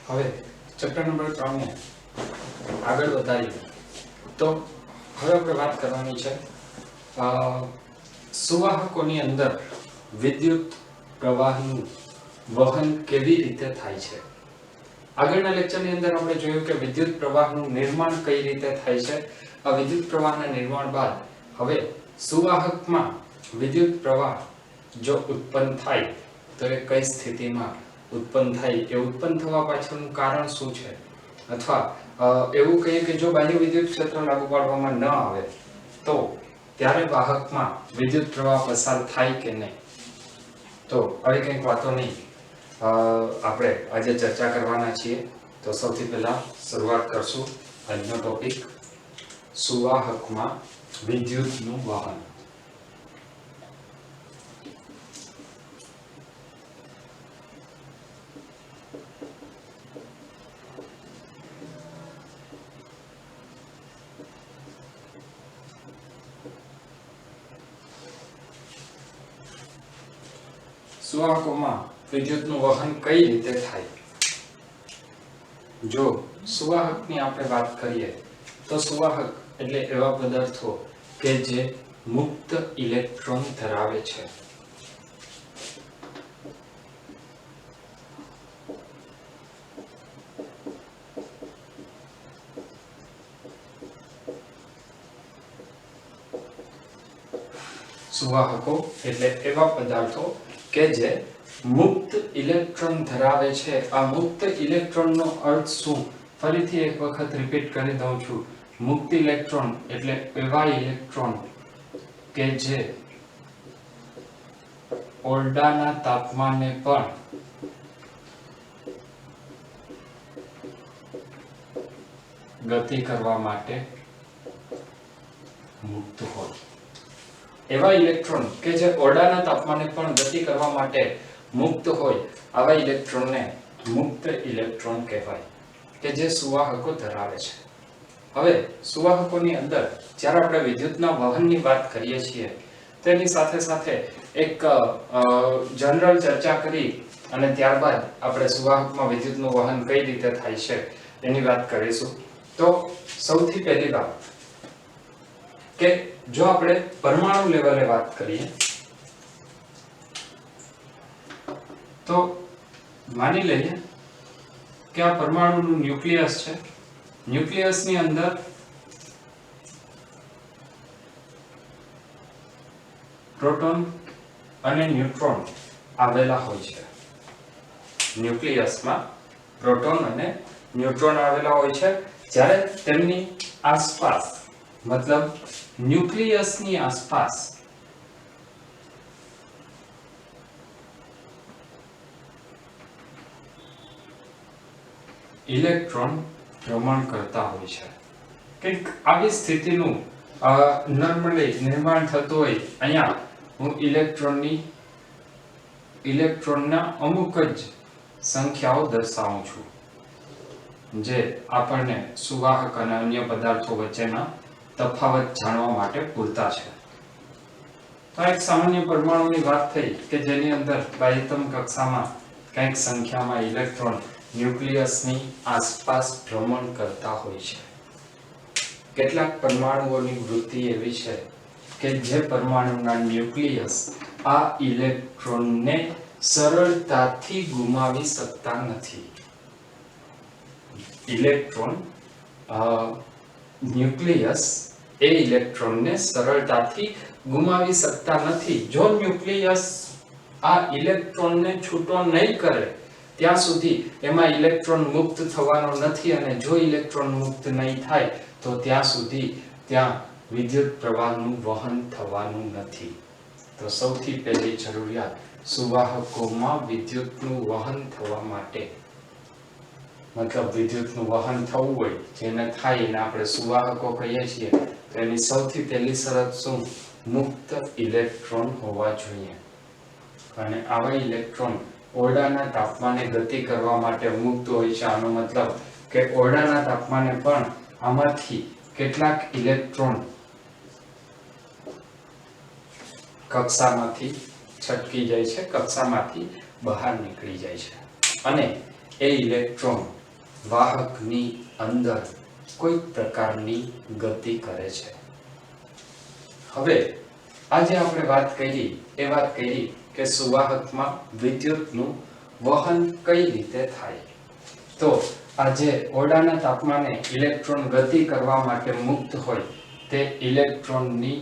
હવે chapter number 3 ને આગળ વધારીએ તો હવે આપણે વાત કરવાની છે સુવાહકોની અંદર વિદ્યુત પ્રવાહનું વહન કેવી રીતે થાય છે। આગળના લેક્ચરની અંદર આપણે જોયું કે વિદ્યુત પ્રવાહનું નિર્માણ કઈ રીતે થાય છે। આ વિદ્યુત પ્રવાહના નિર્માણ બાદ હવે સુવાહકમાં વિદ્યુત પ્રવાહ જો ઉત્પન્ન થાય તો એ કઈ સ્થિતિમાં ઉત્પન્ન થાય, એ ઉત્પન્ન થવા પાછળનું કારણ શું છે, અથવા એવું કહીએ કે જો બાહ્ય વિદ્યુત ક્ષેત્ર લાગુ પાડવામાં ન આવે તો ત્યારે વાહકમાં વિદ્યુત પ્રવાહ પસાર થાય કે નહીં। તો આવી કંઈક વાતોની આપણે આજે ચર્ચા કરવાના છીએ। તો સૌથી પહેલા શરૂઆત કરશું આજનો ટોપિક સુવાહકમાં વિદ્યુતનું વહન। સુવાહકોમાં વિદ્યુતનું વહન કઈ રીતે થાય। જો સુવાહકની આપણે વાત કરીએ તો સુવાહક એટલે એવા પદાર્થો કે જે મુક્ત ઇલેક્ટ્રોન ધરાવે છે। સુવાહકો એટલે એવા પદાર્થો કે જે મુક્ત ઇલેક્ટ્રોન ધરાવે છે। આ મુક્ત ઇલેક્ટ્રોનનો અર્થ શું, ફરીથી એક વખત રિપીટ કરી દઉં છું। મુક્ત ઇલેક્ટ્રોન એટલે એવા ઇલેક્ટ્રોન કે જે ઓરડાના તાપમાને પણ ગતિ કરવા માટે મુક્ત હોય। એવા ઇલેક્ટ્રોન કે જે ઓરડાના તાપમાને પણ ગતિ કરવા માટે મુક્ત હોય, આવા ઇલેક્ટ્રોનને મુક્ત ઇલેક્ટ્રોન કહેવાય કે જે સુવાહકો ધરાવે છે। હવે સુવાહકોની અંદર જ્યારે આપણે વિદ્યુતના વહનની વાત કરીએ છીએ તેની સાથે સાથે એક જનરલ ચર્ચા કરી અને ત્યારબાદ આપણે સુવાહકમાં વિદ્યુતનું વહન કઈ રીતે થાય છે એની વાત કરીશું। તો સૌથી પહેલી વાત કે જો આપણે પરમાણુ લેવલે વાત કરીએ તો માની લઈએ કે આ પરમાણુનું ન્યુક્લિયસ છે। ન્યુક્લિયસની અંદર પ્રોટોન અને ન્યુટ્રોન આવેલા હોય છે। ન્યુક્લિયસમાં પ્રોટોન અને ન્યુટ્રોન આવેલા હોય છે, જ્યારે તેમની આસપાસ મતલબ ન્યુક્લિયસની આસપાસ ઇલેક્ટ્રોન ભ્રમણ કરતા હોય છે। કંઈક આવી સ્થિતિનું નોર્મલી નિર્માણ થતું હોય। અહીંયા હું ઇલેક્ટ્રોનના અમુક જ સંખ્યાઓ દર્શાવું છું જે આપણને સુવાહક અને અન્ય પદાર્થો વચ્ચેના તફાવત જાણવા માટે પૂરતા છે। તો એક સામાન્ય પરમાણુની વાત થઈ કે જેની અંદર બાહ્યતમ કક્ષામાં કંઈક સંખ્યામાં ઇલેક્ટ્રોન ન્યુક્લિયસની આસપાસ ભ્રમણ કરતા હોય છે। કેટલાક પરમાણુઓની વૃત્તિ એવી છે કે જે પરમાણુના ન્યુક્લિયસ આ ઇલેક્ટ્રોનને સરળતાથી ગુમાવી શકતા નથી। ન્યુક્લિયસ એ ઇલેક્ટ્રોનને સરળતાથી ગુમાવી શકતા નથી। જો ન્યુક્લિયસ આ ઇલેક્ટ્રોનને છૂટો નહીં કરે ત્યાં સુધી એમાં ઇલેક્ટ્રોન મુક્ત થવાનો નથી, અને જો ઇલેક્ટ્રોન મુક્ત નહીં થાય તો ત્યાં સુધી ત્યાં વિદ્યુત પ્રવાહનું વહન થવાનું નથી। તો સૌથી પહેલી જરૂરિયાત સુવાહકોમાં વિદ્યુતનું વહન થવા માટે, મતલબ વિદ્યુતનું વહન થવું હોય જેને થાય એને આપણે સુવાહકો કહીએ છીએ, તો એની સૌથી પહેલી શરત શું, મુક્ત ઇલેક્ટ્રોન હોવા જોઈએ। અને આવા ઇલેક્ટ્રોન ઓરડાના તાપમાને ગતિ કરવા માટે મુક્ત હોય છે। આનો મતલબ કે ઓરડાના તાપમાને પણ આમાંથી કેટલાક ઇલેક્ટ્રોન કક્ષામાંથી છટકી જાય છે, કક્ષામાંથી બહાર નીકળી જાય છે, અને એ ઇલેક્ટ્રોન વાહકની અંદર કોઈ પ્રકારની ગતિ કરે છે. હવે આજે આપણે વાત કરી કે સુવાહકમાં વિદ્યુતનું વહન કઈ રીતે થાય. તો આજે ઓરડાના તાપમાને ઇલેક્ટ્રોન ગતિ કરવા માટે મુક્ત હોય તે ઇલેક્ટ્રોનની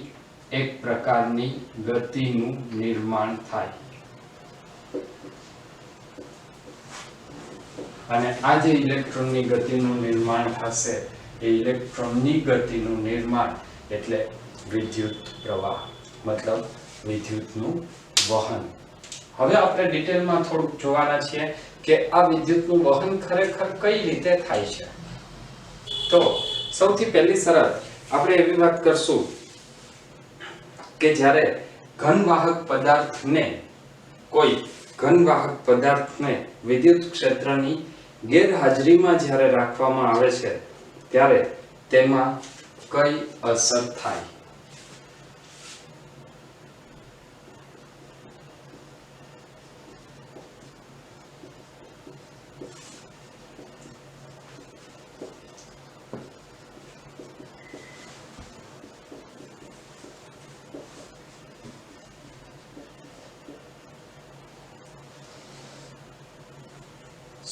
એક પ્રકારની ગતિનું નિર્માણ થાય. અને આ જે ઇલેક્ટ્રોનની ગતિનું નિર્માણ થશે એ ઇલેક્ટ્રોનની ગતિનું નિર્માણ એટલે વિદ્યુત પ્રવાહ, મતલબ વિદ્યુતનું વહન. હવે આપણે ડિટેલમાં થોડુંક જોવાના છીએ કે આ વિદ્યુતનું વહન ખરેખર કઈ રીતે થાય છે. તો સૌથી પહેલી શરત આપણે એવી વાત કરશું કે જ્યારે ઘનવાહક પદાર્થને વિદ્યુત ક્ષેત્રની ગેરહાજરીમાં જ્યારે રાખવામાં આવે છે ત્યારે તેમાં કઈ અસર થાય.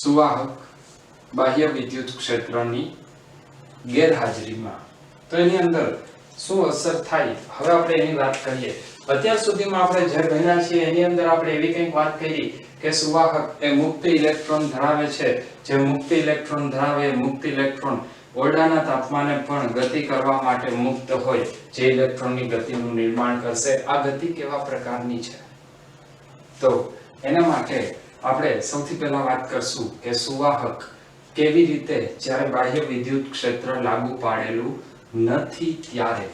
સુવાહક બાહ્ય વિદ્યુત ક્ષેત્રની ગેરહાજરીમાં તો એની અંદર શું અસર થાય. હવે આપણે એની વાત કરીએ. અત્યાર સુધીમાં આપણે જે ભણ્યા છીએ એની અંદર આપણે એવી કંઈક વાત કરી કે સુવાહક એ મુક્ત ઇલેક્ટ્રોન ધરાવે છે. જે મુક્ત ઇલેક્ટ્રોન ધરાવે મુક્ત ઇલેક્ટ્રોન ઓરડાના તાપમાને પણ ગતિ કરવા માટે મુક્ત હોય જે ઇલેક્ટ્રોનની ગતિનું નિર્માણ કરશે. આ ગતિ કેવા પ્રકારની છે તો એના માટે આપણે સૌથી પહેલા વાત કરશું કે સુવાહક કેવી રીતે જ્યારે બાહ્ય વિદ્યુત ક્ષેત્ર લાગુ પાડેલું નથી ત્યારે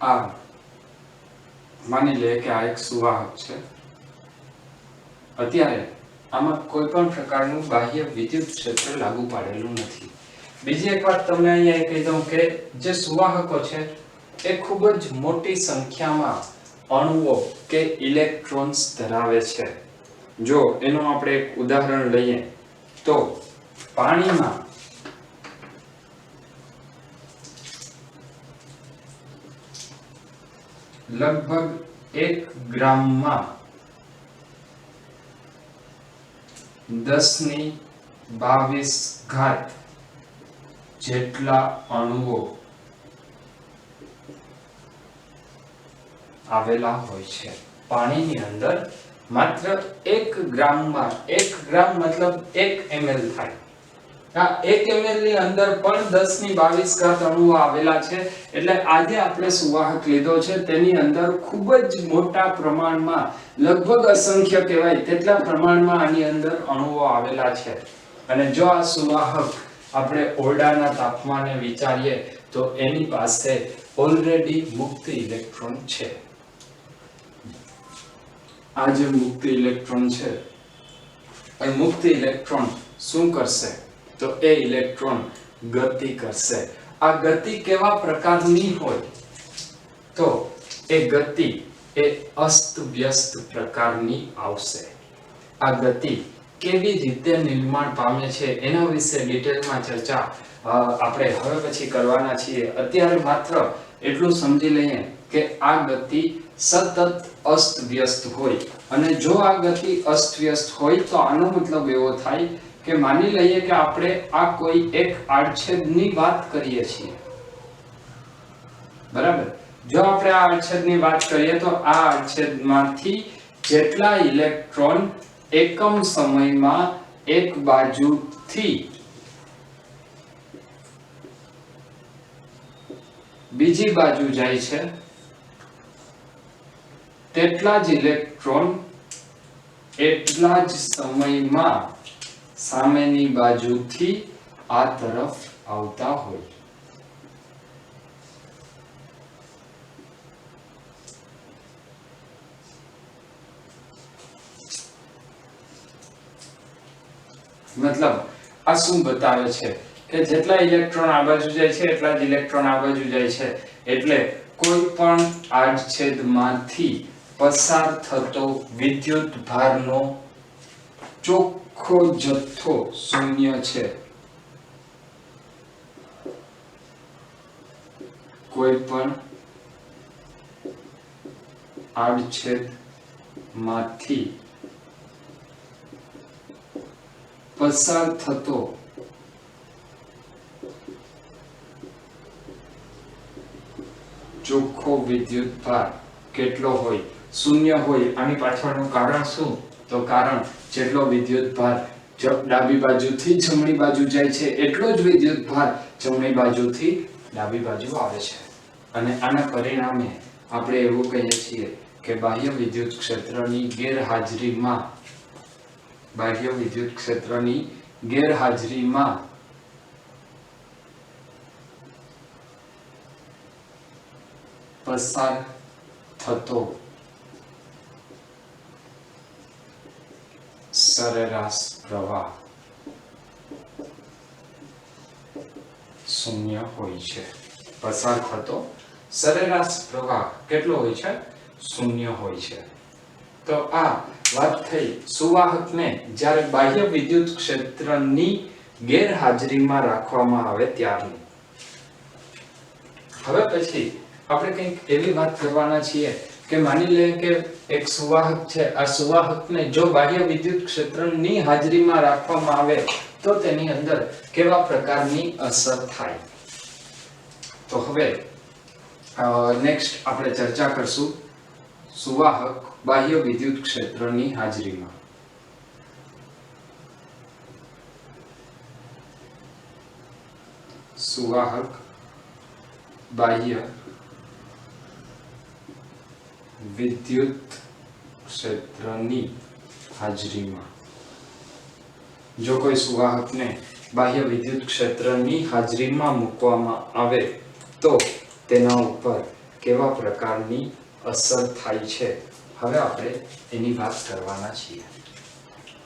આ માની લે કે આ એક સુવાહક છે. અત્યારે આમાં કોઈ પણ પ્રકારનું બાહ્ય વિદ્યુત ક્ષેત્ર લાગુ પાડેલું નથી. બીજી એક વાત તમને અહીંયા કહી દઉં કે જે સુવાહકો છે એ ખૂબ જ મોટી સંખ્યામાં અણુઓ કે ઇલેક્ટ્રોન્સ ધરાવે છે. જો એનું આપણે એક ઉદાહરણ લઈએ તો પાણીમાં લગભગ 1 ગ્રામમાં 1022 જેટલા અણુઓ આવેલા હોય છે. પાણીની અંદર માત્ર 1 ગ્રામમાં 1 ગ્રામ મતલબ 1 ml થાય. આ 1 ml ની અંદર પણ 1022 અણુઓ આવેલા છે. એટલે આજે આપણે સુવાહક લીધો છે તેની અંદર ખૂબ જ મોટા પ્રમાણમાં લગભગ અસંખ્ય કહેવાય તેટલા પ્રમાણમાં આની અંદર અણુઓ આવેલા છે. અને જો આ સુવાહક આપણે ઓરડાના તાપમાને વિચારીએ તો એની પાસે ઓલરેડી મુક્ત ઇલેક્ટ્રોન છે. આ જે મુક્ત ઇલેક્ટ્રોન છે એ મુક્ત ઇલેક્ટ્રોન શું કરશે તો એ ઇલેક્ટ્રોન ગતિ કરશે. આ ગતિ કેવા પ્રકારની હોય તો એ ગતિ એ અસ્તવ્યસ્ત પ્રકારની આવશે. આ ગતિ કેવી રીતે નિર્માણ પામે છે એના વિશે ડિટેલમાં ચર્ચા આપણે હવે પછી કરવાના છીએ. અત્યારે માત્ર એટલું સમજી લઈએ કે આ ગતિ સતત અસ્તવ્યસ્ત હોય. અને જો આ ગતિ અસ્તવ્યસ્ત હોય તો આનો મતલબ એવો થાય કે માની લઈએ કે આપણે આ કોઈ એક આડછેદની વાત કરીએ છીએ. બરાબર. જો આપણે આ આડછેદની વાત કરીએ તો આ આડછેદમાંથી જેટલા ઇલેક્ટ્રોન એકમ સમયમાં એક બાજુથી બીજી બાજુ જાય છે તેટલા જ ઇલેક્ટ્રોન એટલા જ સમયમાં સામેની બાજુથી આ તરફ આવતા હોય. મતલબ આ શું બતાવે છે કે જેટલા ઇલેક્ટ્રોન આ બાજુ જાય છે એટલા જ ઇલેક્ટ્રોન આ બાજુ જાય છે, એટલે કોઈ પણ આડછેદમાંથી પસાર થતો વિદ્યુત ભારનો ચોખ્ખો જથ્થો શૂન્ય છે. કોઈ પણ આડછેદમાંથી પસાર થતો ચોખ્ખો વિદ્યુતભાર કેટલો હોય? શૂન્ય હોય. આની પાછળનું કારણ શું? તો કારણ જેટલો વિદ્યુતભાર ડાબી બાજુથી જમણી બાજુ જાય છે એટલો જ વિદ્યુતભાર જમણી બાજુથી ડાબી બાજુ આવે છે. અને આના પરિણામે આપણે એવું કહીએ છીએ કે બાહ્ય વિદ્યુત ક્ષેત્રની ગેરહાજરીમાં પસાર થતો સરેરાશ પ્રવાહ શૂન્ય હોય છે. પસાર થતો સરેરાશ પ્રવાહ કેટલો હોય છે? શૂન્ય હોય છે. તો આ વાત થઈ સુવાહકને જ્યારે બાહ્ય વિદ્યુત ક્ષેત્રની ગેરહાજરીમાં રાખવામાં આવે ત્યારની. હવે પછી આપણે કંઈક એવી વાત કરવાના છીએ કે માની લે કે એક સુવાહક છે, આ સુવાહકને જો બાહ્ય વિદ્યુત ક્ષેત્રની હાજરીમાં રાખવામાં આવે તો તેની અંદર કેવા પ્રકારની અસર થાય. તો હવે નેક્સ્ટ આપણે ચર્ચા કરશું સુવાહક બાહ્ય વિદ્યુત ક્ષેત્રની હાજરીમાં. સુવાહક બાહ્ય વિદ્યુત ક્ષેત્રની હાજરીમાં. જો કોઈ સુવાહકને બાહ્ય વિદ્યુત ક્ષેત્રની હાજરીમાં મૂકવામાં આવે તો તેના ઉપર કેવા પ્રકારની અસર થાય છે, હવે આપણે એની વાત કરવાના છીએ.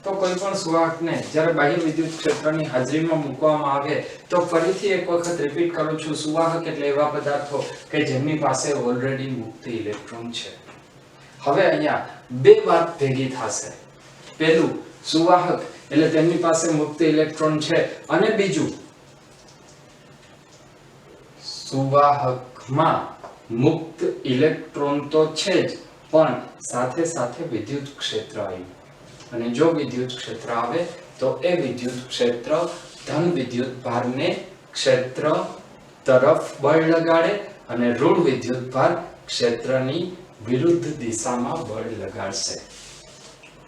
તો કોઈ પણ સુવાહકને જ્યારે બાહ્ય વિદ્યુત ક્ષેત્રની હાજરીમાં મૂકવામાં આવે તો ફરીથી એક વખત રિપીટ કરું છું, સુવાહક એટલે એવા પદાર્થો કે જેમની પાસે ઓલરેડી મુક્ત ઇલેક્ટ્રોન છે. હવે અહીંયા બે વાત ભેગી થશે. પહેલું, સુવાહક એટલે તેમની પાસે મુક્ત ઇલેક્ટ્રોન છે, અને બીજું સુવાહકમાં મુક્ત ઇલેક્ટ્રોન તો છે જ, પણ સાથે સાથે વિદ્યુત ક્ષેત્ર આવ્યું. અને જો વિદ્યુત ક્ષેત્ર આવે તો એ વિદ્યુત ક્ષેત્ર ધન વિદ્યુત ભારને ક્ષેત્ર તરફ બળ લગાડે અને ઋણ વિદ્યુત ભાર ક્ષેત્રની વિરુદ્ધ દિશામાં બળ લગાડશે.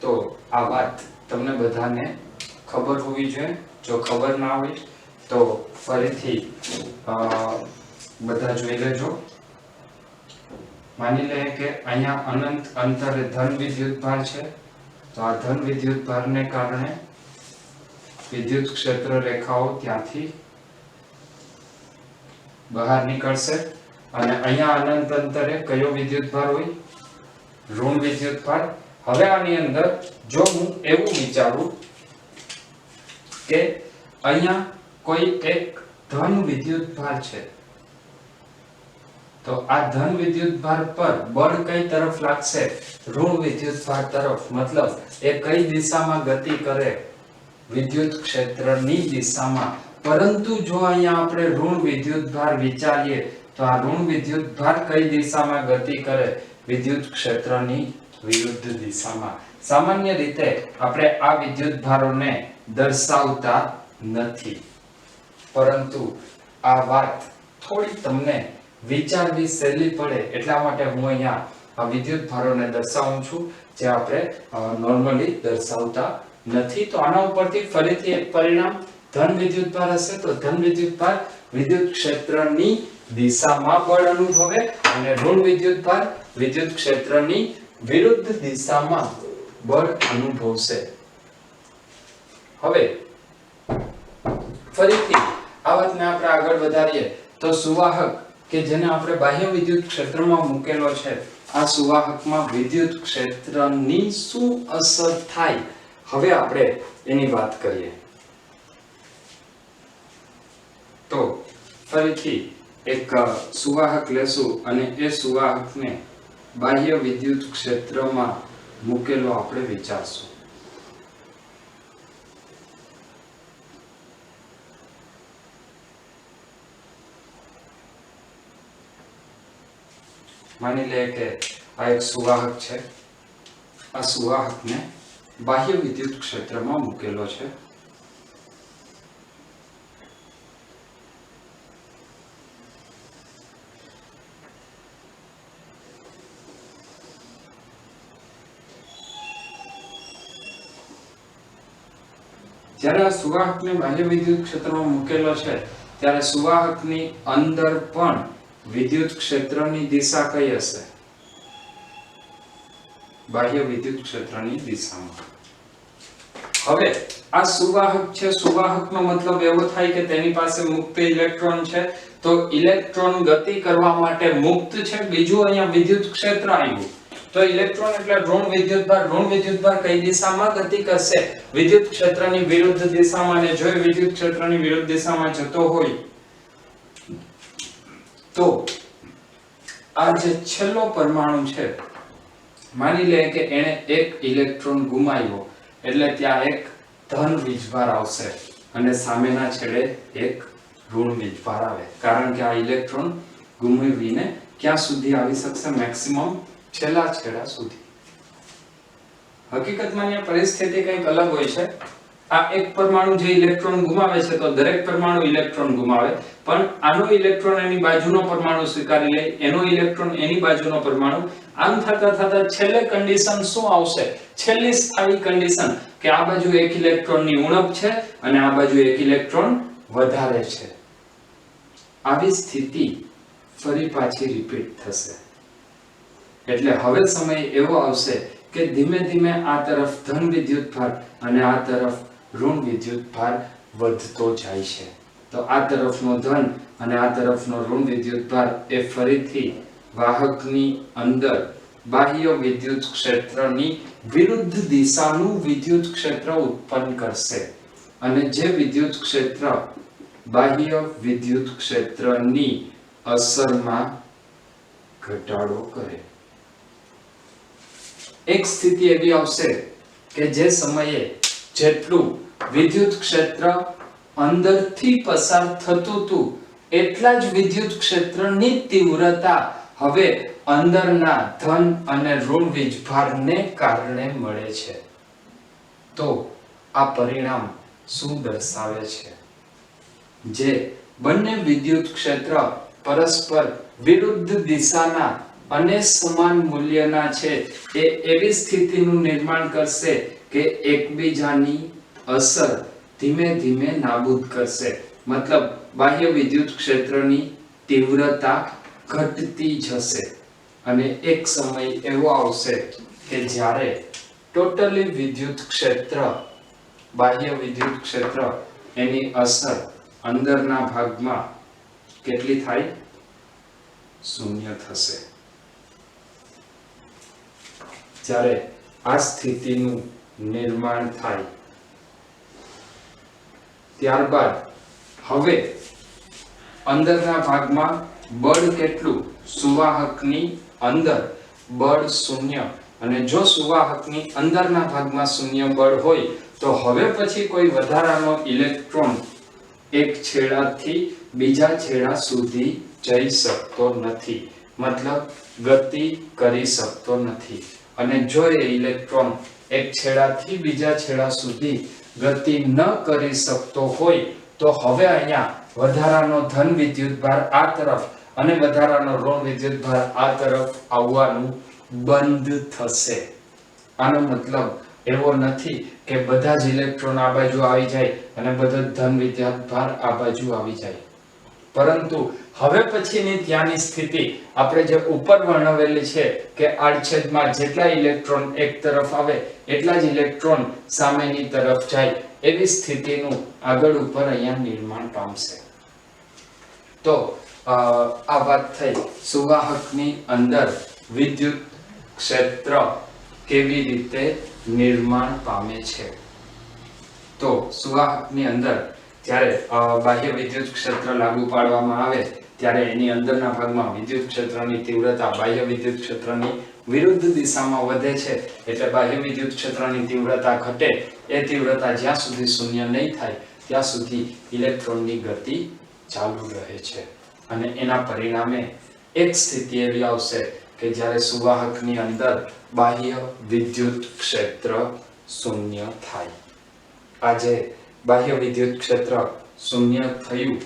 તો આ વાત તમને બધાને ખબર હોવી જોઈએ. જો ખબર ના હોય તો ફરીથી બધા જોઈ લેજો. માની લે કે અહીંયા અનંત અંતરે ધન વિદ્યુત ભાર છે, તો આ ધન વિદ્યુત ભારને કારણે વિદ્યુત ક્ષેત્ર રેખાઓ ત્યાંથી બહાર નીકળશે, અને અહીંયા અનંત અંતરે કયો વિદ્યુત ભાર હોય? ઋણ વિદ્યુત ભાર. હવે આની અંદર જો હું એવું વિચારું કે અહીંયા કોઈ એક ધન વિદ્યુત ભાર છે, તો આ ધન વિદ્યુત ભાર પર બળ કઈ તરફ લાગશે? ઋણ વિદ્યુત ભાર તરફ. મતલબ એ કઈ દિશામાં ગતિ કરે? વિદ્યુત ક્ષેત્રની દિશામાં. પરંતુ જો અહીંયા આપણે ઋણ વિદ્યુત ભાર વિચારીએ તો આ ઋણ વિદ્યુત ભાર કઈ દિશામાં ગતિ કરે? વિદ્યુત ક્ષેત્રની વિરુદ્ધ દિશામાં. સામાન્ય રીતે આપણે આ વિદ્યુત ભારોને દર્શાવતા નથી, પરંતુ આ વાત થોડી તમને વિચારવી સહેલી પડે એટલા માટે હું અહીંયા આ વિદ્યુત ભારોને દર્શાવું છું, જે આપણે નોર્મલી દર્શાવતા નથી. તો આના ઉપરથી ફરીથી એક પરિણામ, ધન વિદ્યુત ભાર હશે તો ધન વિદ્યુત ભાર વિદ્યુત ક્ષેત્રની દિશામાં બળ અનુભવે, અને ઋણ વિદ્યુત ભાર વિદ્યુત ક્ષેત્રની વિરુદ્ધ દિશામાં બળ અનુભવશે. હવે ફરીથી આ વાતને આપણે આગળ વધારીએ તો સુવાહક કે જેને આપણે બાહ્ય વિદ્યુત ક્ષેત્રમાં મૂકેલો છે, આ સુવાહકમાં વિદ્યુત ક્ષેત્રની શું અસર થાય, હવે આપણે એની વાત કરીએ. તો ફરીથી એક સુવાહક લેશું અને એ સુવાહકને બાહ્ય વિદ્યુત ક્ષેત્રમાં મૂકેલો આપણે વિચારશું. માની લે કે આ એક સુવાહક છે. આ સુવાહકને બાહ્ય વિદ્યુત ક્ષેત્રમાં મૂકેલો છે. જ્યારે આ સુવાહકને બાહ્ય વિદ્યુત ક્ષેત્રમાં મૂકેલો છે ત્યારે સુવાહકની અંદર પણ વિદ્યુત ક્ષેત્રની દિશા કઈ હશે? બાહ્ય વિદ્યુત ક્ષેત્રની દિશામાં. હવે આ સુવાહક છે, સુવાહકનો મતલબ એવો થાય કે તેની પાસે મુક્ત ઇલેક્ટ્રોન છે, તો ઇલેક્ટ્રોન ગતિ કરવા માટે મુક્ત છે. બીજું અહીંયા વિદ્યુત ક્ષેત્ર આવ્યું તો ઇલેક્ટ્રોન એટલે ઋણ વિદ્યુતભાર કઈ દિશામાં ગતિ કરશે? વિદ્યુત ક્ષેત્રની વિરુદ્ધ દિશામાં. અને જો વિદ્યુત ક્ષેત્રની વિરુદ્ધ દિશામાં જતો હોય તો આ જે છેલ્લો પરમાણુ છે, માની લે કે એને એક ઇલેક્ટ્રોન ગુમાવ્યો એટલે ત્યાં એક ધન વીજભાર આવશે અને સામેના છેડે એક ઋણ વીજભાર આવે, કારણ કે આ ઇલેક્ટ્રોન ગુમાવીને ક્યાં સુધી આવી શકશે? મેક્સિમમ છેલ્લા છેડા સુધી. હકીકતમાં અહીંયા પરિસ્થિતિ કંઈક અલગ હોય છે. આ એક પરમાણુ જે ઇલેક્ટ્રોન ગુમાવે છે તો દરેક પરમાણુ ઇલેક્ટ્રોન ગુમાવે, પણ આનો ઇલેક્ટ્રોન એની બાજુનો પરમાણુ સ્વીકારી લે, એનો ઇલેક્ટ્રોન એની બાજુનો પરમાણુ. આમ થતા થતા છેલ્લે કન્ડિશન શું આવશે? છેલ્લી સ્થાયી કન્ડિશન કે આ બાજુ એક ઇલેક્ટ્રોનની ઉણપ છે અને આ બાજુ એક ઇલેક્ટ્રોન વધારે છે. આવી સ્થિતિ ફરી પાછી રિપીટ થશે. એટલે હવે સમય એવો આવશે કે ધીમે ધીમે આ તરફ ધન વિદ્યુતભાર અને આ તરફ ઋણ વિદ્યુતભાર વધતો જાય છે. તો આ તરફનો ધન અને આ તરફનો ઋણ વિદ્યુતભાર એ ફરીથી વાહકની અંદર બાહ્ય વિદ્યુત ક્ષેત્રની વિરુદ્ધ દિશાનું વિદ્યુત ક્ષેત્ર ઉત્પન્ન કરશે. અને જે વિદ્યુત ક્ષેત્ર બાહ્ય વિદ્યુત ક્ષેત્રની અસરમાં ઘટાડો કરે. એક સ્થિતિ એવી આવશે કે જે સમયે જેટલું વિદ્યુત ક્ષેત્ર અંદરથી પસાર થતું હતું એટલા જ વિદ્યુત ક્ષેત્રની તીવ્રતા હવે અંદરના ધન અને ઋણ વીજભારને કારણે મળે છે. તો આ પરિણામ શું દર્શાવે છે? જે બંને વિદ્યુત ક્ષેત્ર પરસ્પર વિરુદ્ધ દિશાના અને સમાન મૂલ્યના છે એ એવી સ્થિતિનું નિર્માણ કરશે કે એકબીજાની અસર ધીમે ધીમે નાબૂદ કરશે. મતલબ બાહ્ય વિદ્યુત ક્ષેત્રની તીવ્રતા ઘટતી જશે અને એક સમય એવો આવશે કે જ્યારે ટોટલી વિદ્યુત ક્ષેત્ર, બાહ્ય વિદ્યુત ક્ષેત્ર એની અસર અંદરના ભાગમાં કેટલી થાય? શૂન્ય થશે. જ્યારે આ સ્થિતિનું નિર્માણ થાય ત્યારબાદ હવે અંદરના ભાગમાં બળ કેટલું? સુવાહકની અંદર બળ શૂન્ય. અને જો સુવાહકની અંદરના ભાગમાં શૂન્ય બળ હોય તો હવે પછી કોઈ વધારાનો ઇલેક્ટ્રોન એક છેડાથી બીજા છેડા સુધી જઈ શકતો નથી, મતલબ ગતિ કરી શકતો નથી. અને જો એ ઇલેક્ટ્રોન એક છેડાથી બીજા છેડા સુધી ગતિ ન કરી શકતો હોય તો હવે અહીંયા વધારાનો ધન વિદ્યુતભાર આ તરફ અને વધારાનો ઋણ વિદ્યુતભાર આ તરફ આવવાનું બંધ થશે. આનો મતલબ એવો નથી કે બધા જ ઇલેક્ટ્રોન આ બાજુ આવી જાય અને બધો ધન વિદ્યુતભાર આ બાજુ આવી જાય, પરંતુ હવે પછીની ત્યાંની સ્થિતિ આપણે જે ઉપર વર્ણવેલી છે કે આડછેદમાં જેટલા ઇલેક્ટ્રોન એક તરફ આવે એટલા જ ઇલેક્ટ્રોન સામેની તરફ જાય, એવી સ્થિતિનું આગળ ઉપર અહીંયા નિર્માણ પામશે. તો આ વાત થઈ સુવાહકની અંદર વિદ્યુત ક્ષેત્ર કેવી રીતે નિર્માણ પામે છે. તો સુવાહકની અંદર જ્યારે બાહ્ય વિદ્યુત ક્ષેત્ર લાગુ પાડવામાં આવે ત્યારે એની અંદરના ભાગમાં વિદ્યુત ક્ષેત્રની તીવ્રતા બાહ્ય વિદ્યુત ક્ષેત્રની વિરુદ્ધ દિશામાં વધે છે એટલે બાહ્ય વિદ્યુત ક્ષેત્રની તીવ્રતા ઘટે એ તીવ્રતા જ્યાં સુધી શૂન્ય નહીં થાય ત્યાં સુધી ઇલેક્ટ્રોનની ગતિ ચાલુ રહે છે અને એના પરિણામે એક સ્થિતિ એવી આવશે કે જ્યારે સુવાહકની અંદર બાહ્ય વિદ્યુત ક્ષેત્ર શૂન્ય થાય. આજે બાહ્ય વિદ્યુત ક્ષેત્ર શૂન્ય થયું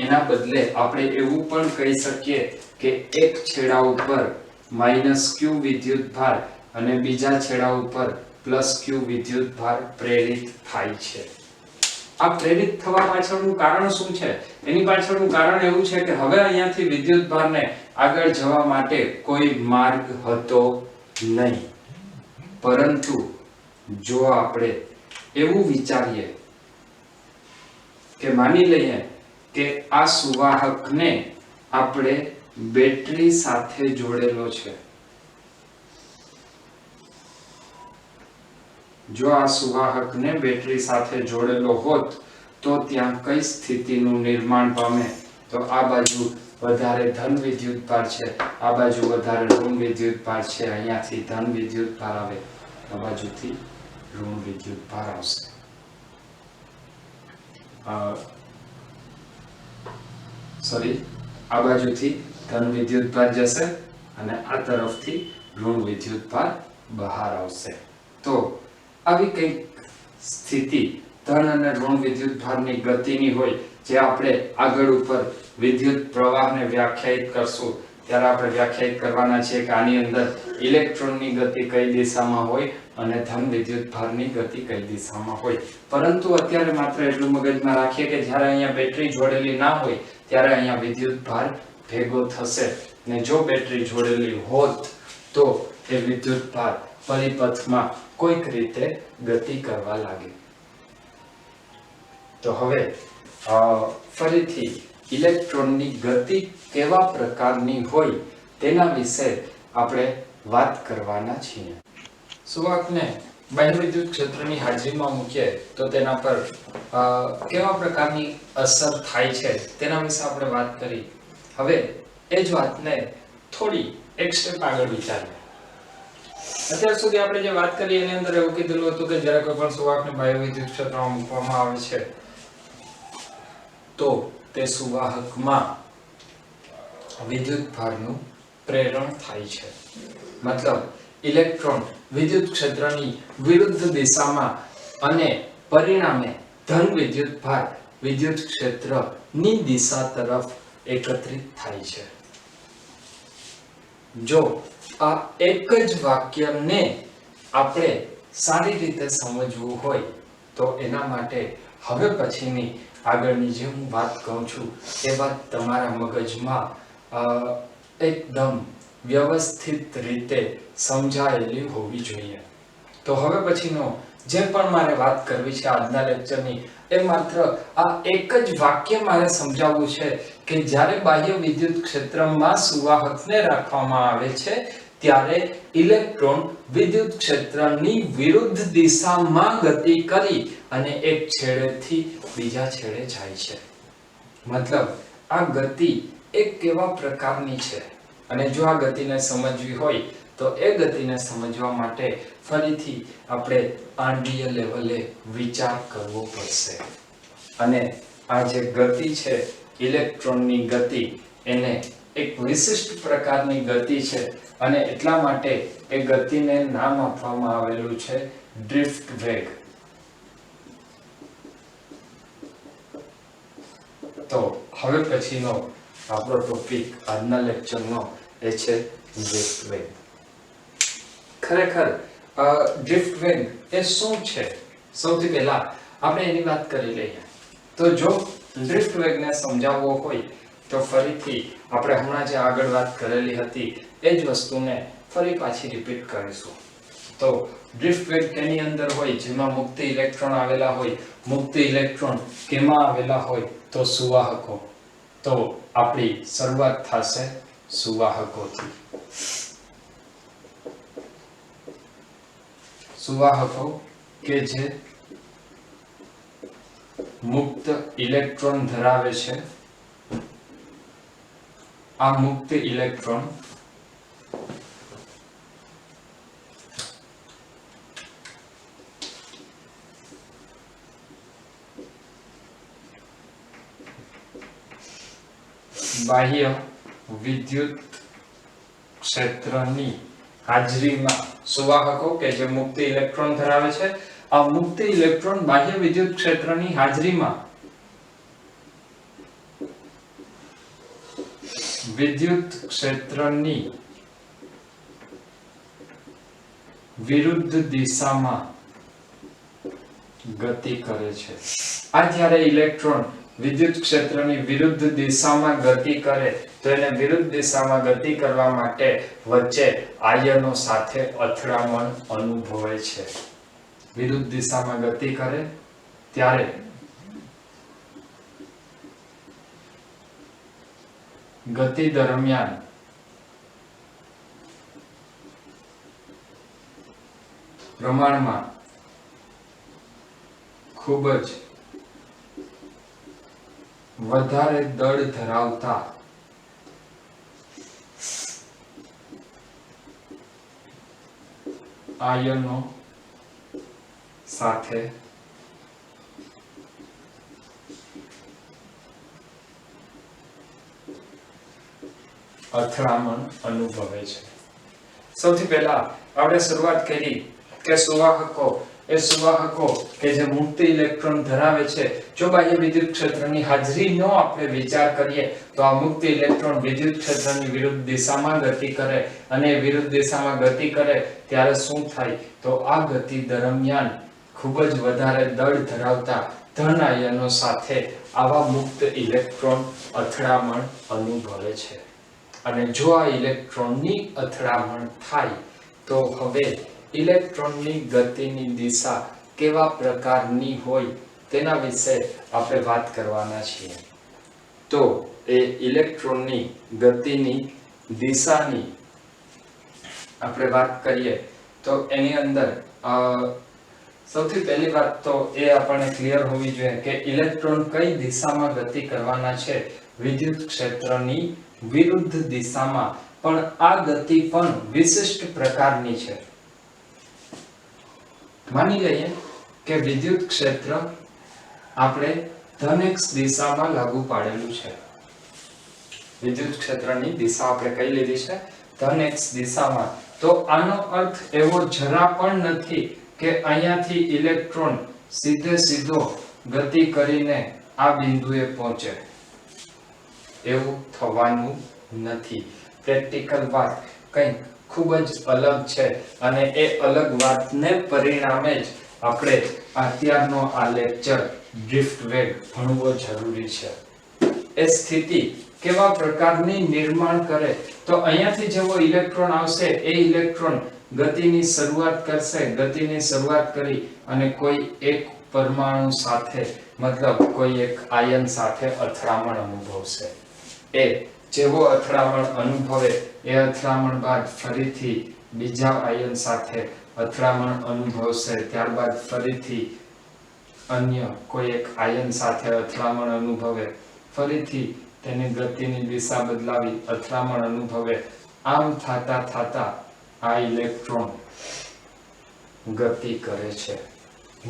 એના બદલે આપણે એવું પણ કહી શકીએ કે એક છેડા ઉપર -q વિદ્યુત ભાર અને બીજા છેડા ઉપર +q વિદ્યુત ભાર પ્રેરિત થાય છે. આ પ્રેરિત થવા પાછળનું કારણ શું છે? એની પાછળનું કારણ એવું છે કે હવે અહીંયાથી વિદ્યુત ભારને આગળ જવા માટે કોઈ માર્ગ હતો નહીં. પરંતુ જો આપણે એવું વિચારીએ કે માની લઈએ કે આ સુવાહકને આપણે બેટરી સાથે જોડેલો છે. જો આ સુવાહકને બેટરી સાથે જોડેલો હોત તો ત્યાં કઈ સ્થિતિનું નિર્માણ પામે? તો આ બાજુ વધારે ધન વિદ્યુત ભાર છે, આ બાજુ વધારે ઋણ વિદ્યુત ભાર છે. અહીંયાથી ધન વિદ્યુત ભાર આવે, આ બાજુથી ઋણ વિદ્યુત ભાર આવશે. આ બાજુથી ધન વિદ્યુત ભાર જશે અને આ તરફથી ઋણ વિદ્યુત ભાર બહાર આવશે. તો આવી કઈ સ્થિતિ ધન અને ઋણ વિદ્યુત ભારની ગતિની હોય જે આપણે આગળ ઉપર વિદ્યુત પ્રવાહને વ્યાખ્યાયિત કરશું ત્યારે આપણે વ્યાખ્યાયિત કરવાના છે કે આની અંદર ઇલેક્ટ્રોનની ગતિ કઈ દિશામાં હોય અને ધન વિદ્યુત ભારની ગતિ કઈ દિશામાં હોય. પરંતુ અત્યારે માત્ર એટલું મગજમાં રાખીએ કે જ્યારે અહીંયા બેટરી જોડેલી ના હોય ત્યારે અહીંયા વિદ્યુત ભાર ભેગો થશે ને જો બેટરી જોડેલી હોત તો એ વિદ્યુત ભાર પરિપથમાં કોઈક રીતે ગતિ કરવા લાગે. તો હવે ફરીથી ઇલેક્ટ્રોનની ગતિ કેવા પ્રકારની હોય તેના વિશે આપણે વાત કરવાના છીએ. સુવાહકને બાહ્ય વિદ્યુત ક્ષેત્રની હાજરીમાં મૂકીએ તો તેના પર કેવા પ્રકારની અસર થાય છે તેના વિશે આપણે વાત કરી. હવે એ જ વાતને થોડી એક સ્ટેપ આગળ વિચારીએ. અત્યાર સુધી આપણે જે વાત કરી એની અંદર એવું કીધેલું હતું કે જ્યારે કોઈ પણ સુવાહકને બાહ્ય વિદ્યુત ક્ષેત્રમાં મૂકવામાં આવે છે તો તે સુવાહકમાં વિદ્યુત ભારનું પ્રેરણ થાય છે. મતલબ ઇલેક્ટ્રોન વિદ્યુત ક્ષેત્રની વિરુદ્ધ દિશામાં અને પરિણામે ધન વિદ્યુત ભાર વિદ્યુત ક્ષેત્રની દિશા તરફ એકત્રિત થાય છે. જો આ એક જ વાક્યને આપણે સારી રીતે સમજવું હોય તો એના માટે હવે પછીની આગળની જે હું વાત કહું છું એ વાત તમારા મગજમાં એકદમ વ્યવસ્થિત રીતે સમજાયેલી હોવી જોઈએ. તો હવે પછીનો જે પણ મારે વાત કરવી છે આજના લેક્ચરની એ માત્ર આ એક જ વાક્ય મારે સમજાવવું છે કે જ્યારે બાહ્ય વિદ્યુત ક્ષેત્રમાં સુવાહકને રાખવામાં આવે છે ત્યારે ઇલેક્ટ્રોન વિદ્યુત ક્ષેત્રની વિરુદ્ધ દિશામાં ગતિ કરી અને એક છેડેથી બીજા છેડે જાય છે. મતલબ આ ગતિ એક કેવા પ્રકારની છે અને જો આ ગતિને સમજવી હોય તો એ ગતિને સમજવા માટે ફરીથી આપણે આંડીય લેવલે વિચાર કરવો પડશે. અને આ જે ગતિ છે ઇલેક્ટ્રોનની ગતિ એને એક વિશિષ્ટ પ્રકારની ગતિ છે અને એટલા માટે એ ગતિને નામ આપવામાં આવેલું છે ડ્રિફ્ટ વેગ. તો હવે પછીનો આપણો ટોપિક આજના લેક્ચરનો એ છે ડ્રિફ્ટ વેગ. ખરેખર ડ્રિફ્ટ વેગ એ શું છે સૌથી પહેલા આપણે એની વાત કરી લઈએ. તો જો ડ્રિફ્ટ વેગને સમજાવવો હોય તો ફરીથી આપણે હમણાં જે આગળ વાત કરેલી હતી એ જ વસ્તુને ફરી પાછી રિપીટ કરીશું. તો ડ્રિફ્ટ વેગ કેની અંદર હોય? જેમાં મુક્ત ઇલેક્ટ્રોન આવેલા હોય. મુક્ત ઇલેક્ટ્રોન કેમાં આવેલા હોય? તો સુવાહકો. તો આપણી શરૂઆત થશે સુવાહકોથી. સુવાહકો કે જે મુક્ત ઇલેક્ટ્રોન ધરાવે છે, આ મુક્ત ઇલેક્ટ્રોન બાહ્ય વિદ્યુત ક્ષેત્રની હાજરીમાં સુવાહકો કે જે મુક્ત ઇલેક્ટ્રોન ધરાવે છે, આ મુક્ત ઇલેક્ટ્રોન બાહ્ય વિદ્યુત ક્ષેત્રની હાજરીમાં વિદ્યુત ક્ષેત્રની વિરુદ્ધ દિશામાં ગતિ કરે છે. આ જ્યારે ઇલેક્ટ્રોન વિદ્યુત ક્ષેત્રની વિરુદ્ધ દિશામાં ગતિ કરે તો એને વિરુદ્ધ દિશામાં ગતિ કરવા માટે વચ્ચે આયનો સાથે અથડામણ અનુભવે છે. વિરુદ્ધ દિશામાં ગતિ કરે ત્યારે ગતિ દરમિયાન પ્રમાણમાં ખૂબ જ વધારે દળ ધરાવતા આયનો સાથે અથડામણ અનુભવે છે. સૌથી પહેલા આપણે શરૂઆત કરી કે સુવાહકો કે જે મુક્ત ઇલેક્ટ્રોન ધરાવે છે, જો બાહ્ય વિદ્યુત ક્ષેત્રની હાજરીનો આપણે વિચાર કરીએ તો આ મુક્ત ઇલેક્ટ્રોન વિદ્યુત ક્ષેત્રની વિરુદ્ધ દિશામાં ગતિ કરે અને વિરુદ્ધ દિશામાં ગતિ કરે ત્યારે શું થાય તો આ ગતિ દરમિયાન ખૂબ જ વધારે દળ ધરાવતા ધન આયનો સાથે આવા મુક્ત ઇલેક્ટ્રોન અથડામણ અનુભવે છે. અને જો આ ઇલેક્ટ્રોનની અથડામણ થાય તો હવે ઇલેક્ટ્રોનની ગતિની દિશા કેવા પ્રકારની હોય તેના વિશે આપણે વાત કરવાના છીએ. તો એ ઇલેક્ટ્રોનની ગતિની દિશાની આપણે વાત કરીએ તો એની અંદર સૌથી પહેલી વાત તો એ આપણને ક્લિયર હોવી જોઈએ કે ઇલેક્ટ્રોન કઈ દિશામાં ગતિ કરવાના છે. વિદ્યુત ક્ષેત્રની વિરુદ્ધ દિશામાં, પણ આ ગતિ પણ વિશિષ્ટ પ્રકારની છે. માની લઈએ કે વિદ્યુત ક્ષેત્ર આપણે ધન x દિશામાં લાગુ પાડેલું છે. વિદ્યુત ક્ષેત્રની દિશા આપણે કઈ લીધી છે ધન x દિશામાં. તો આનો અર્થ એવો જરા પણ નથી કે અહીંયાથી ઇલેક્ટ્રોન સીધો ગતિ કરીને આ બિંદુએ પહોંચે. એવું થવાનું નથી. પ્રેક્ટિકલ વાત કંઈક ખૂબ જ અલગ છે અને એ અલગ વાતને પરિણામે જ આપણે અત્યારનો આ લેક્ચર ડ્રિફ્ટ વેગ ભણવો જરૂરી છે. એ સ્થિતિ કેવા પ્રકારની નિર્માણ કરે તો અહીંયાથી જેવો ઇલેક્ટ્રોન આવશે એ ઇલેક્ટ્રોન ગતિની શરૂઆત કરશે. ગતિની શરૂઆત કરી અને કોઈ એક પરમાણુ સાથે મતલબ કોઈ એક આયન સાથે અથડામણ અનુભવશે. એ જેવો અથડામણ અનુભવે એ અથડામણ બાદ ફરીથી બીજા આયન સાથે અથડામણ અનુભવશે. ત્યારબાદ ફરીથી અન્ય કોઈ એક આયન સાથે અથડામણ અનુભવે, ફરીથી તેની ગતિની દિશા બદલાવી અથડામણ અનુભવે. આમ થતા આ ઇલેક્ટ્રોન ગતિ કરે છે.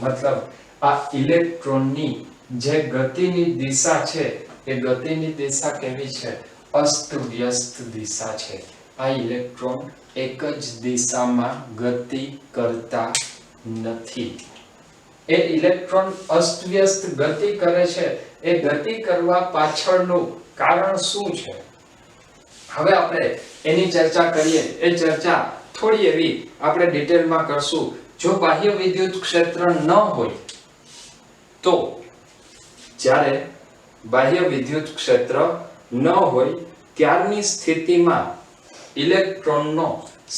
મતલબ આ ઇલેક્ટ્રોનની જે ગતિની દિશા છે એ ગતિની દિશા કેવી છે? અસ્તવ્યસ્ત દિશા છે. આ ઇલેક્ટ્રોન એક જ દિશામાં ગતિ કરતા નથી. એ ઇલેક્ટ્રોન અસ્તવ્યસ્ત ગતિ કરે છે. એ ગતિ કરવા પાછળનું કારણ શું છે? હવે આપણે એની ચર્ચા કરીએ. એ ચર્ચા થોડી એવી આપણે ડિટેલમાં કરશું. જો બાહ્ય વિદ્યુત ક્ષેત્ર ન હોય તો, જ્યારે બાહ્ય વિદ્યુત ક્ષેત્ર ન હોય ત્યારની સ્થિતિમાં ઇલેક્ટ્રોનનો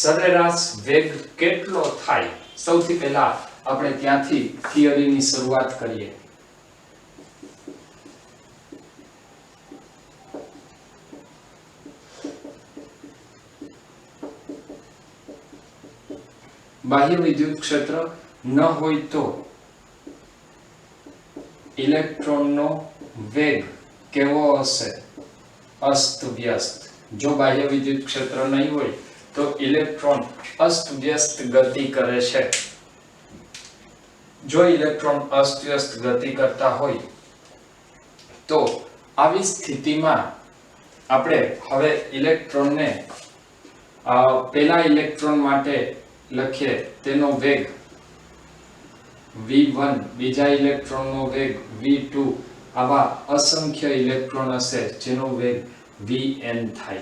સરેરાશ વેગ કેટલો થાય? સૌથી પહેલા આપણે ત્યાંથી થિયરીની શરૂઆત કરીએ. બાહ્ય વિદ્યુત ક્ષેત્ર ન હોય તો ઇલેક્ટ્રોનનો વેગ કેવો હશે? અસ્તવ્યસ્ત. જો બાહ્ય વિદ્યુત ક્ષેત્ર નહીં હોય તો ઇલેક્ટ્રોન અસ્તવ્યસ્ત ગતિ કરે છે. જો ઇલેક્ટ્રોન અસ્તવ્યસ્ત ગતિ કરતા હોય તો આવી સ્થિતિમાં આપણે હવે ઇલેક્ટ્રોનને પેલા ઇલેક્ટ્રોન માટે લખીએ, તેનો વેગ v1, બીજા ઇલેક્ટ્રોનનો વેગ v2, આવા અસંખ્ય ઇલેક્ટ્રોન હશે જેનો વેગ vn થાય.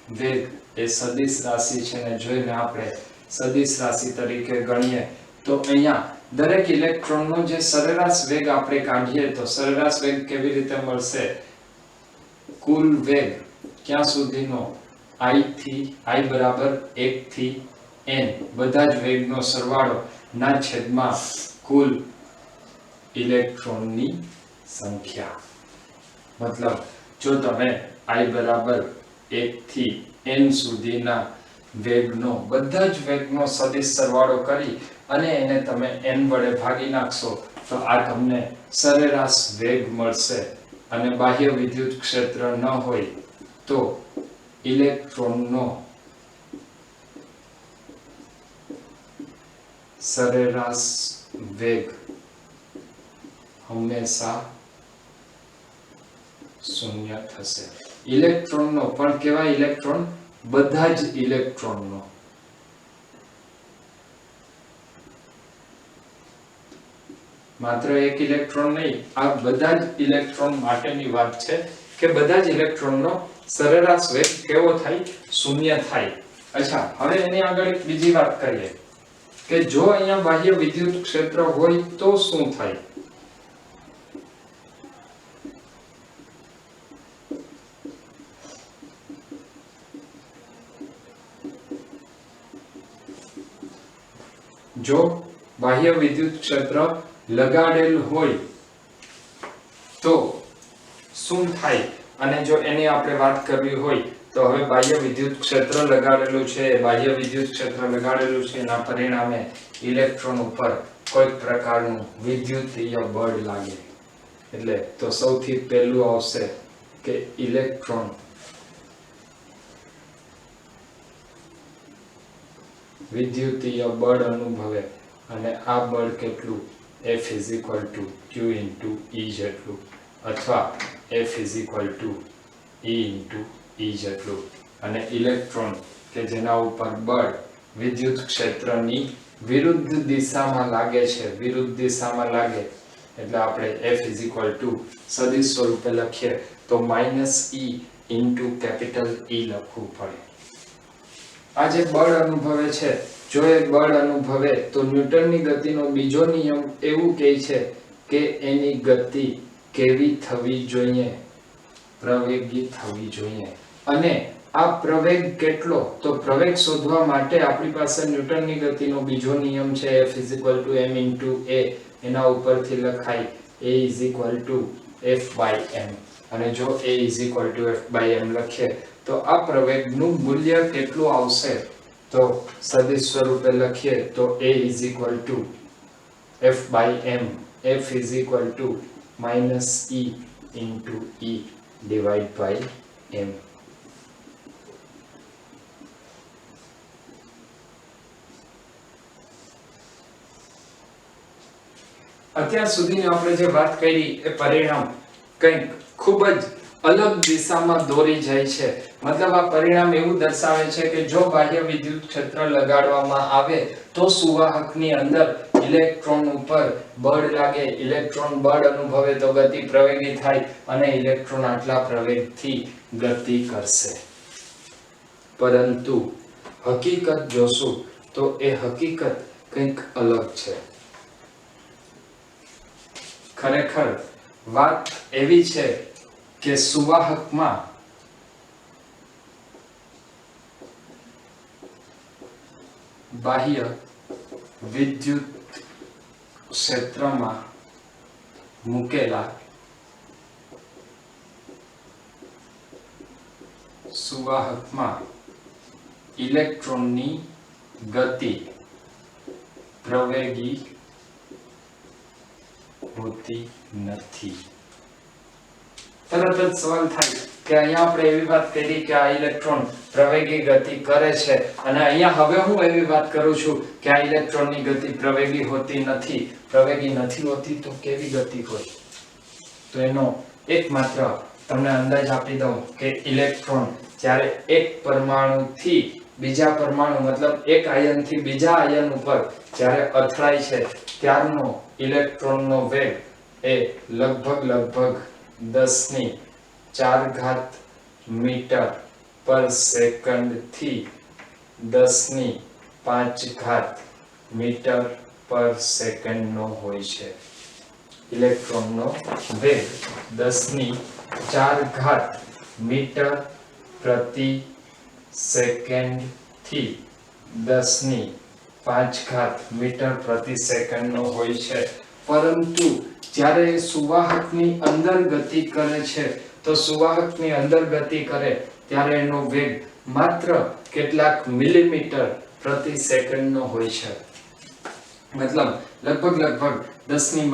વેગ એ સદિશ રાશિ છે ને જો એને આપણે સદિશ રાશિ તરીકે ગણીએ તો અહીંયા દરેક ઇલેક્ટ્રોનનો જે સરેરાશ વેગ આપણે કાઢીએ તો સરેરાશ વેગ કેવી રીતે મળશે? કુલ વેગ ક્યાં સુધીનો? i બરાબર 1 થી n બધા જ વેગનો સરવાળો ના છેદમાં કુલ ઇલેક્ટ્રોનની સંખ્યા. મતલબ જો તમે i બરાબર 1 થી n સુધીના વેગનો બધા જ વેગનો સદિશ સરવાળો કરી અને એને તમે n વડે ભાગી નાખશો તો આ તમને સરેરાશ વેગ મળશે. અને બાહ્ય વિદ્યુત ક્ષેત્ર ન હોય તો ઇલેક્ટ્રોનનો સરેરાશ વેગ હંમેશા શૂન્ય થશે. ઇલેક્ટ્રોનનો પણ કેવા ઇલેક્ટ્રોન? બધા જ ઇલેક્ટ્રોનનો. માત્ર એક ઇલેક્ટ્રોન નહીં, આ બધા જ ઇલેક્ટ્રોન માટેની વાત છે કે બધા જ ઇલેક્ટ્રોનનો સરેરાશ વેગ કેવો થાય? શૂન્ય થાય. અચ્છા, હવે એની આગળ એક બીજી વાત કરીએ કે જો અહીંયા બાહ્ય વિદ્યુત ક્ષેત્ર હોય તો શું થાય? જો બાહ્ય વિદ્યુત ક્ષેત્ર લગાડેલ હોય તો શું થાય? અને જો એની આપણે વાત કરવી હોય તો હવે બાહ્ય વિદ્યુત ક્ષેત્ર લગાડેલું છે, બાહ્ય વિદ્યુત ક્ષેત્ર લગાડેલું છે, એના પરિણામે ઇલેક્ટ્રોન ઉપર કોઈ પ્રકારનું વિદ્યુતીય બળ લાગે. એટલે તો સૌથી પહેલું આવશે કે ઇલેક્ટ્રોન વિદ્યુતીય બળ અનુભવે અને આ બળ કેટલું? F = Q × E જેટલું અથવા F = E × E જેટલું. અને ઇલેક્ટ્રોન કે જેના ઉપર બળ વિદ્યુત ક્ષેત્રની વિરુદ્ધ દિશામાં લાગે છે, વિરુદ્ધ દિશામાં લાગે એટલે આપણે F = સદિશ સ્વરૂપે લખીએ તો -E × E લખવું પડે. આ જે બળ અનુભવે છે, જો એ બળ અનુભવે તો ન્યૂટનની ગતિનો બીજો નિયમ એવું કહે છે કે એની ગતિ કેવી થવી જોઈએ? પ્રવેગી થવી જોઈએ. અને આ પ્રવેગ કેટલો? તો પ્રવેગ શોધવા માટે આપણી પાસે ન્યૂટનની ગતિનો બીજો નિયમ છે F = m × a. એના ઉપરથી લખાય A = F/m. અને જો A = F/m લખીએ તો આ પ્રવેગનું મૂલ્ય કેટલું આવશે? તો સદિશ સ્વરૂપે લખીએ તો A = F/m. F = -E × E/m. અત્યાર સુધીની આપણે જે વાત કરી એ પરિણામ કંઈક ખૂબ જ અલગ દિશામાં દોરી જાય છે. મતલબ આ પરિણામ એવું દર્શાવે છે કે જો બાહ્ય વિદ્યુત ક્ષેત્ર લગાડવામાં આવે તો સુવાહકની અંદર ઇલેક્ટ્રોન ઉપર બળ લાગે, ઇલેક્ટ્રોન બળ અનુભવે તો ગતિ પ્રવેગી થાય અને ઇલેક્ટ્રોન આટલા પ્રવેગથી ગતિ કરશે. પરંતુ હકીકત જોશું તો એ હકીકત કંઈક અલગ છે. ખરેખર વાત એવી છે કે સુવાહકમાં બાહ્ય વિદ્યુત ક્ષેત્રમાં મૂકેલા સુવાહકમાં ઇલેક્ટ્રોનની ગતિ પ્રવેગી હોતી નથી. તરત જ સવાલ થાય કે અહીંયા આપણે એવી વાત કરી કે આ ઇલેક્ટ્રોન પ્રવેગી ગતિ કરે છે અને અહીંયા હવે હું એવી વાત કરું છું કે આ ઇલેક્ટ્રોનની ગતિ પ્રવેગી હોતી નથી. પ્રવેગી નથી હોતી તો કેવી ગતિ હોય? તો એનો એકમાત્ર તમને અંદાજ આપી દઉં કે ઇલેક્ટ્રોન જ્યારે એક પરમાણુથી બીજા પરમાણુ મતલબ એક આયનથી બીજા આયન ઉપર જ્યારે અથડાય છે ત્યારનો ઇલેક્ટ્રોનનો વેગ એ લગભગ 10⁴ મીટર પર સેકન્ડ થી 10⁵ મીટર પર સેકન્ડ નો હોય છે. ઇલેક્ટ્રોનનો વેગ 10⁴ મીટર પ્રતિ સેકન્ડ થી 10⁵ મીટર પ્રતિ સેકન્ડ નો હોય છે. પરંતુ જ્યારે સુવાહકની અંદર ગતિ કરે છે તો સુવાહકની અંદર ગતિ કરે ત્યારે એનો વેગ માત્ર કેટલાક મિલીમીટર પ્રતિ સેકન્ડ નો હોય છે. મતલબ લગભગ 10⁻⁴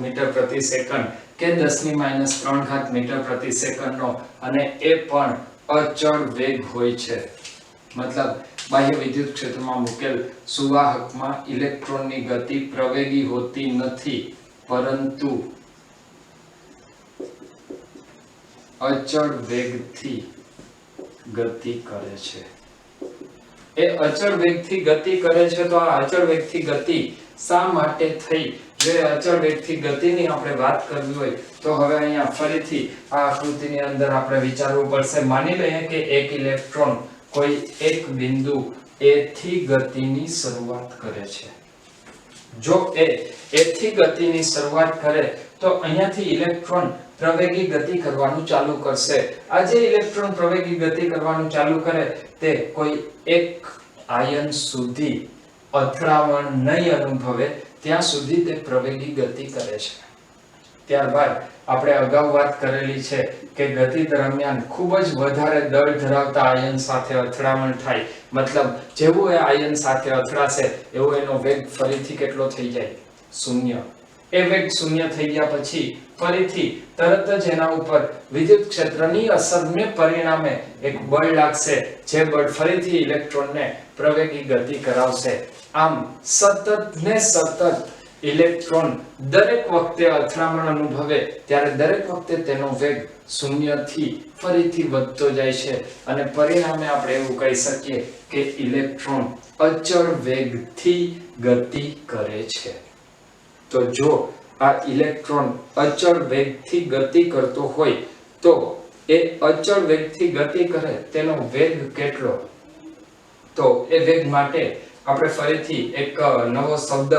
મીટર પ્રતિ સેકન્ડ કે 10⁻³ મીટર પ્રતિ સેકન્ડ નો, અને એ પણ અચળ વેગ હોય છે. મતલબ બાહ્ય વિદ્યુત ક્ષેત્રમાં મૂકેલ સુવાહકમાં ઇલેક્ટ્રોનની ગતિ પ્રવેગી હોતી નથી પરંતુ અચળ વેગથી ગતિ કરે છે. એ અચળ વેગથી ગતિ કરે છે તો આ અચળ વેગથી ગતિ શા માટે થઈ? જો અચળ વેગથી ગતિની આપણે વાત કરવી હોય તો હવે અહીંયા ફરીથી આ આકૃતિની અંદર આપણે વિચારવું પડશે. માની લઈએ કે એક ઇલેક્ટ્રોન કોઈ એક બિંદુ A થી ગતિની શરૂઆત કરે છે. જો A થી ગતિની શરૂઆત કરે તો અહીંયાથી ઇલેક્ટ્રોન પ્રવેગી ગતિ કરવાનું ચાલુ કરશે. આ જે ઇલેક્ટ્રોન પ્રવેગી ગતિ કરવાનું ચાલુ કરે તે કોઈ એક આયન સુધી અથડામણ નહીં અનુભવે ત્યાં સુધી તે પ્રવેગી ગતિ કરે છે. ત્યારબાદ આપણે અગાઉ વાત કરેલી છે કે ગતિ દરમિયાન ખૂબ જ વધારે દળ ધરાવતા આયન સાથે અથડામણ થાય. મતલબ જેવું એ આયન સાથે અથડાશે એવો એનો વેગ ફરીથી કેટલો થઈ જાય? 0. એ વેગ 0 થઈ ગયા પછી ફરીથી તરત જ એના ઉપર વિદ્યુત ક્ષેત્રની અસરને પરિણામે એક બળ લાગશે જે બળ ફરીથી ઇલેક્ટ્રોનને પ્રવેગી ગતિ કરાવશે. આમ સતત ઇલેક્ટ્રોન દરેક વખતે અથડામણ અનુભવે ત્યારે દરેક વખતે તેનો વેગ 0 થી ફરીથી વધતો જાય છે અને પરિણામે આપણે એવું કહી શકીએ કે ઇલેક્ટ્રોન અચળ વેગથી ગતિ કરે છે. તો જો આ ઇલેક્ટ્રોન અચળ વેગથી ગતિ કરતો હોય તો એ અચળ વેગથી ગતિ કરે તેનો વેગ કેટલો? તો એ વેગ માટે આપણે ફરીથી એક નવો શબ્દ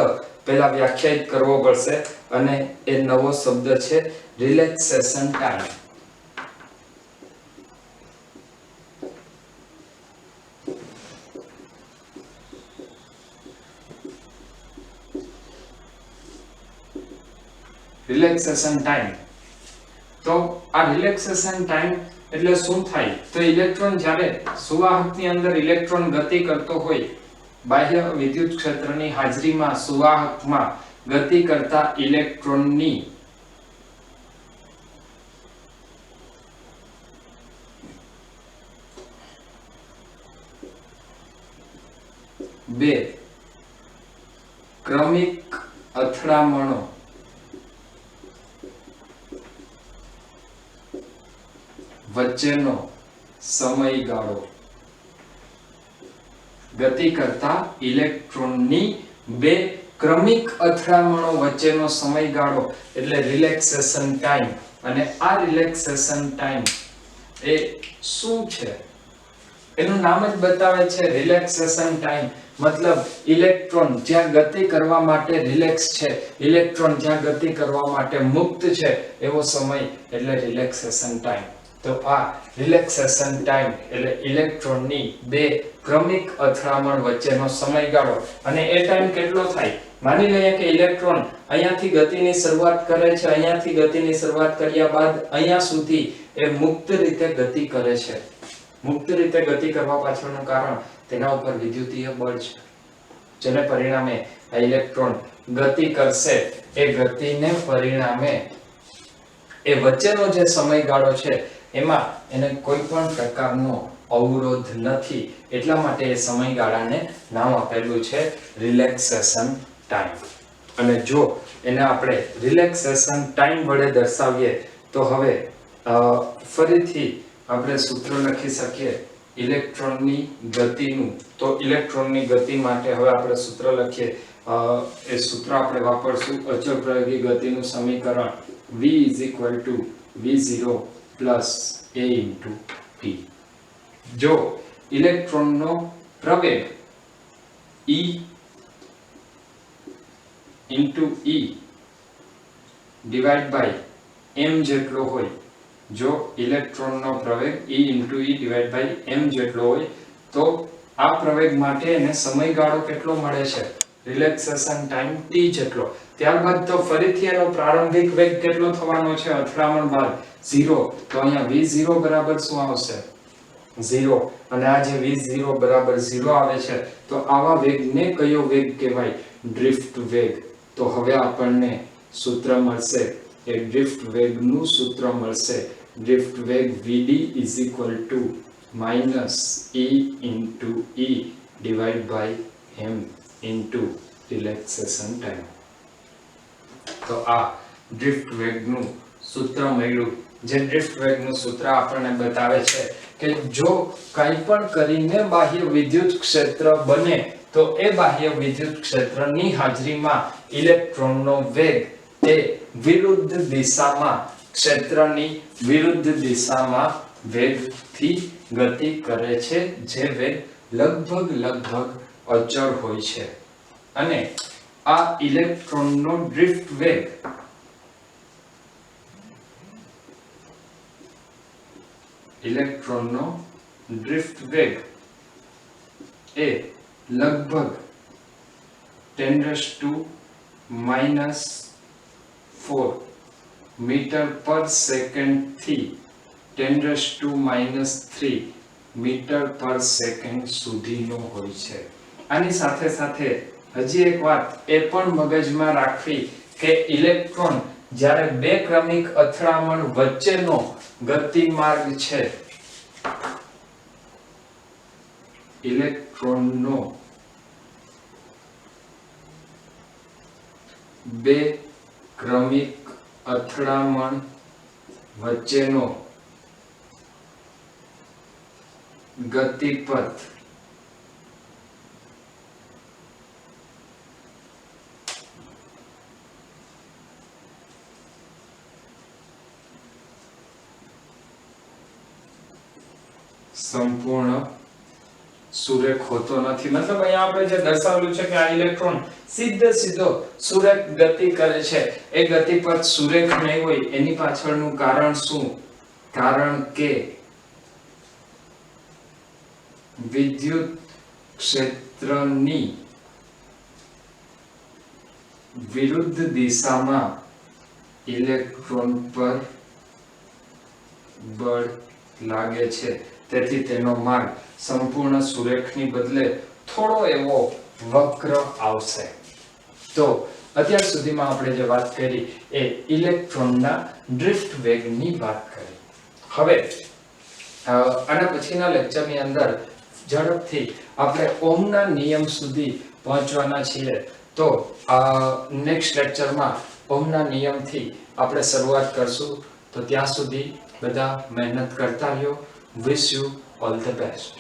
પહેલા વ્યાખ્યાયિત કરવો પડશે અને એ નવો શબ્દ છે રિલેક્સેશન ટાઈમ. Relaxation time. તો આ રિલેક્સેશન ટાઈમ એટલે શું થાય? તો ઇલેક્ટ્રોન જ્યારે સુવાહકની અંદર ઇલેક્ટ્રોન ગતિ કરતો હોય, બાહ્ય વિદ્યુત ક્ષેત્રની હાજરીમાં સુવાહકમાં ગતિ કરતા ઇલેક્ટ્રોનની બે ક્રમિક અથડામણો વચ્ચેનો સમયગાળો, ગતિ કરતા ઇલેક્ટ્રોનની બે ક્રમિક અથડામણો વચ્ચેનો સમયગાળો એટલે રિલેક્સેશન ટાઈમ. અને આ રિલેક્સેશન ટાઈમ એ શું છે? એનું નામ જ બતાવે છે રિલેક્સેશન ટાઈમ. મતલબ ઇલેક્ટ્રોન જ્યાં ગતિ કરવા માટે રિલેક્સ છે, ઇલેક્ટ્રોન જ્યાં ગતિ કરવા માટે મુક્ત છે એવો સમય એટલે રિલેક્સેશન ટાઈમ. તો આ રિલેક્સેશન ટાઈમ એટલે ઇલેક્ટ્રોનની બે ક્રમિક અથડામણ વચ્ચેનો સમયગાળો. અને એ ટાઈમ કેટલો થાય? માની લઈએ કે ઇલેક્ટ્રોન અહીંયાથી ગતિની શરૂઆત કરે છે, અહીંયાથી ગતિની શરૂઆત કર્યા બાદ અહીંયા સુધી એ મુક્ત રીતે ગતિ કરે છે. મુક્ત રીતે ગતિ કરવા પાછળનું કારણ તેના ઉપર વિદ્યુતીય બળ છે. જેને પરિણામે આ ઇલેક્ટ્રોન ગતિ કરશે, એ ગતિને પરિણામે એ વચ્ચેનો જે સમયગાળો છે એમાં એને કોઈ પણ પ્રકારનો અવરોધ નથી, એટલા માટે એ સમયગાળાને નામ આપેલું છે રિલેક્સેશન ટાઈમ. અને જો એને આપણે રિલેક્સેશન ટાઈમ વડે દર્શાવીએ તો હવે ફરીથી આપણે સૂત્ર લખી શકીએ ઇલેક્ટ્રોનની ગતિનું. તો ઇલેક્ટ્રોનની ગતિ માટે હવે આપણે સૂત્ર લખીએ, એ સૂત્ર આપણે વાપરશું અચળ પ્રયોગી ગતિનું સમીકરણ v = v0 + a * t. જો ઇલેક્ટ્રોનનો પ્રવેગ e * e divide by m જેટલો હોય, જો ઇલેક્ટ્રોનનો પ્રવેગ e * e divide by m જેટલો હોય તો આ પ્રવેગ માટે એને સમયગાળો કેટલો મળે છે? રિલેક્સેશન ટાઈમ t જેટલો. ત્યારબાદ તો ફરીથી એનો પ્રારંભિક વેગ કેટલો થવાનો છે અથડામણ બાદ? 0. તો અહીંયા v0 બરાબર શું આવશે? 0. અને આ જે v0 બરાબર 0 આવે છે તો આવા વેગને કયો વેગ કહેવાય? ડ્રિફ્ટ વેગ. તો હવે આપણને સૂત્ર મળશે, એ ડ્રિફ્ટ વેગનું સૂત્ર મળશે. ડ્રિફ્ટ વેગ vd = -e * e divide by m * relaxation time. તો આ ડ્રિફ્ટ વેગનું સૂત્ર મળ્યું, જે ડ્રિફ્ટ વેગનું સૂત્ર આપણને બતાવે છે કે જો કંઈ પણ કરીને બાહ્ય વિદ્યુત ક્ષેત્ર બને તો એ બાહ્ય વિદ્યુત ક્ષેત્રની હાજરીમાં ઇલેક્ટ્રોનનો વેગ એ વિરુદ્ધ દિશામાં, ક્ષેત્રની વિરુદ્ધ દિશામાં વેગથી ગતિ કરે છે, જે વેગ લગભગ અચળ હોય છે. અને આ ઇલેક્ટ્રોનનો ડ્રિફ્ટ વેગ એ લગભગ 10⁻⁻⁴ મીટર પર સેકન્ડ થી 10⁻³ મીટર પર સેકન્ડ સુધીનો હોય છે. આની સાથે સાથે હજી એક વાત એ પણ મગજમાં રાખવી કે ઇલેક્ટ્રોન જ્યારે બે ક્રમિક અથડામણ વચ્ચેનો ગતિમાર્ગ છે, ઇલેક્ટ્રોનનો બે ક્રમિક અથડામણ વચ્ચેનો ગતિપથ સંપૂર્ણ સુરેખ હોતો નથી. મતલબ અહીંયા આપણે જે દર્શાવેલું છે કે આ ઇલેક્ટ્રોન સીધો સુરેખ ગતિ કરે છે, એ ગતિપથ સુરેખ નહીં હોય. એની પાછળનું કારણ શું? કારણ કે વિદ્યુત ક્ષેત્રની વિરુદ્ધ દિશામાં ઇલેક્ટ્રોન પર બળ લાગે છે, તેથી તેનો માર્ગ સંપૂર્ણ સુરેખની બદલે થોડો એવો વક્ર આવશે. તો અત્યાર સુધીમાં આપણે જે વાત કરી એ ઇલેક્ટ્રોનના ડ્રિફ્ટ વેગની વાત કરી. હવે આના પછીના લેક્ચરની અંદર ઝડપથી આપણે ઓહમના નિયમ સુધી પહોંચવાના છીએ. તો નેક્સ્ટ લેક્ચરમાં ઓહમના નિયમથી આપણે શરૂઆત કરશું. તો ત્યાં સુધી બધા મહેનત કરતા રહ્યો. Wish you all the best.